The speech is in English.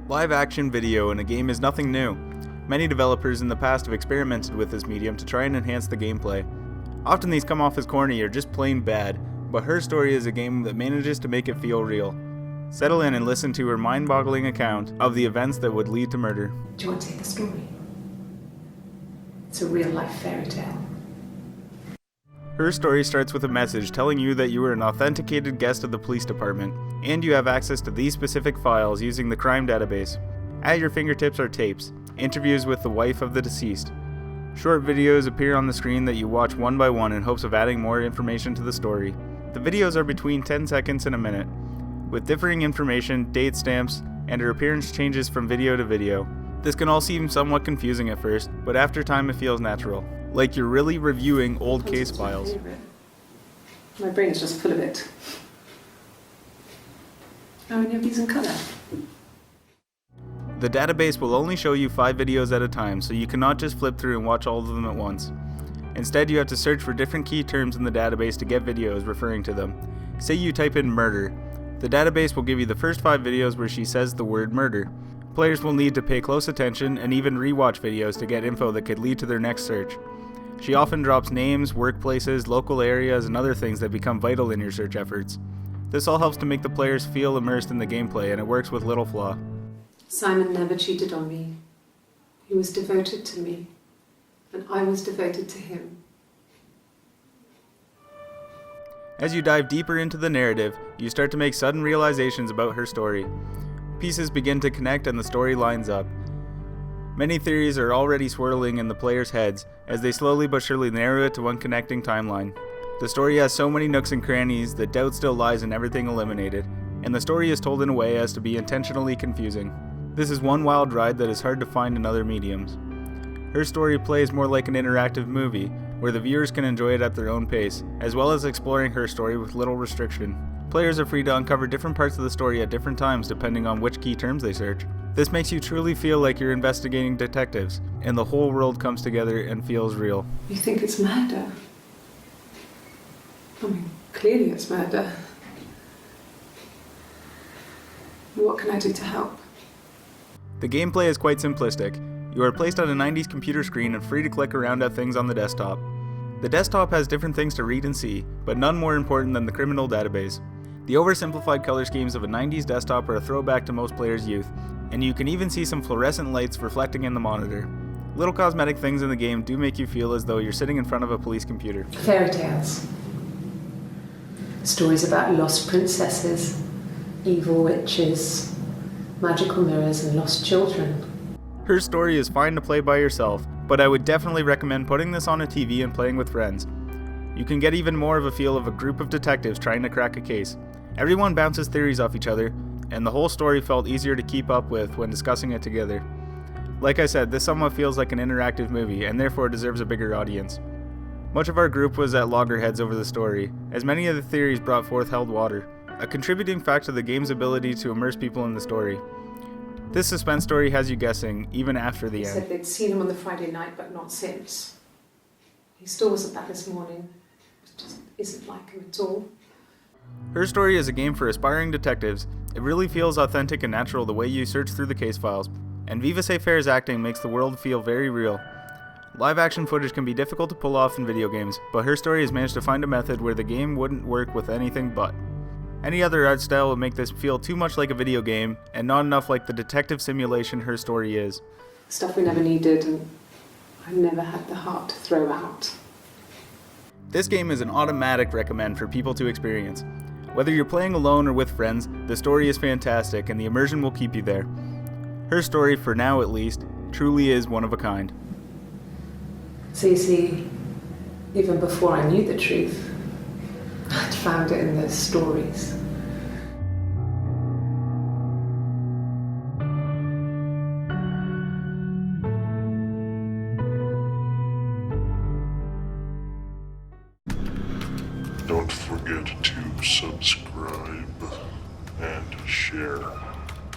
Live action video in a game is nothing new. Many developers in the past have experimented with this medium to try and enhance the gameplay. Often these come off as corny or just plain bad, but Her Story is a game that manages to make it feel real. Settle in and listen to her mind-boggling account of the events that would lead to murder. Do you want to hear the story? It's a real-life fairy tale. Her Story starts with a message telling you that you are an authenticated guest of the police department, and you have access to these specific files using the crime database. At your fingertips are tapes, interviews with the wife of the deceased. Short videos appear on the screen that you watch one by one in hopes of adding more information to the story. The videos are between 10 seconds and a minute, with differing information, date stamps, and her appearance changes from video to video. This can all seem somewhat confusing at first, but after time it feels natural, like you're really reviewing old case files. My brain is just full of it. How many of these in colour? The database will only show you 5 videos at a time, so you cannot just flip through and watch all of them at once. Instead, you have to search for different key terms in the database to get videos referring to them. Say you type in murder. The database will give you the first 5 videos where she says the word murder. Players will need to pay close attention and even rewatch videos to get info that could lead to their next search. She often drops names, workplaces, local areas, and other things that become vital in your search efforts. This all helps to make the players feel immersed in the gameplay, and it works with little flaw. Simon never cheated on me. He was devoted to me, and I was devoted to him. As you dive deeper into the narrative, you start to make sudden realizations about her story. Pieces begin to connect and the story lines up. Many theories are already swirling in the players' heads as they slowly but surely narrow it to one connecting timeline. The story has so many nooks and crannies that doubt still lies in everything eliminated, and the story is told in a way as to be intentionally confusing. This is one wild ride that is hard to find in other mediums. Her Story plays more like an interactive movie, where the viewers can enjoy it at their own pace, as well as exploring her story with little restriction. Players are free to uncover different parts of the story at different times depending on which key terms they search. This makes you truly feel like you're investigating detectives, and the whole world comes together and feels real. You think it's murder? I mean, clearly it's murder. What can I do to help? The gameplay is quite simplistic. You are placed on a 90s computer screen and free to click around at things on the desktop. The desktop has different things to read and see, but none more important than the criminal database. The oversimplified color schemes of a 90s desktop are a throwback to most players' youth, and you can even see some fluorescent lights reflecting in the monitor. Little cosmetic things in the game do make you feel as though you're sitting in front of a police computer. Fairy tales. Stories about lost princesses, evil witches, magical mirrors, and lost children. Her Story is fine to play by yourself, but I would definitely recommend putting this on a TV and playing with friends. You can get even more of a feel of a group of detectives trying to crack a case. Everyone bounces theories off each other, and the whole story felt easier to keep up with when discussing it together. Like I said, this somewhat feels like an interactive movie, and therefore deserves a bigger audience. Much of our group was at loggerheads over the story, as many of the theories brought forth held water, a contributing fact to the game's ability to immerse people in the story. This suspense story has you guessing, even after the end. He said they'd seen him on the Friday night, but not since. He still wasn't back this morning. It just isn't like him at all. Her Story is a game for aspiring detectives. It really feels authentic and natural the way you search through the case files, and Vivacé Fair's acting makes the world feel very real. Live action footage can be difficult to pull off in video games, but Her Story has managed to find a method where the game wouldn't work with anything but. Any other art style would make this feel too much like a video game, and not enough like the detective simulation Her Story is. Stuff we never needed, and I never had the heart to throw out. This game is an automatic recommend for people to experience. Whether you're playing alone or with friends, the story is fantastic and the immersion will keep you there. Her Story, for now at least, truly is one of a kind. So you see, even before I knew the truth, I'd found it in those stories. Don't forget to subscribe and share.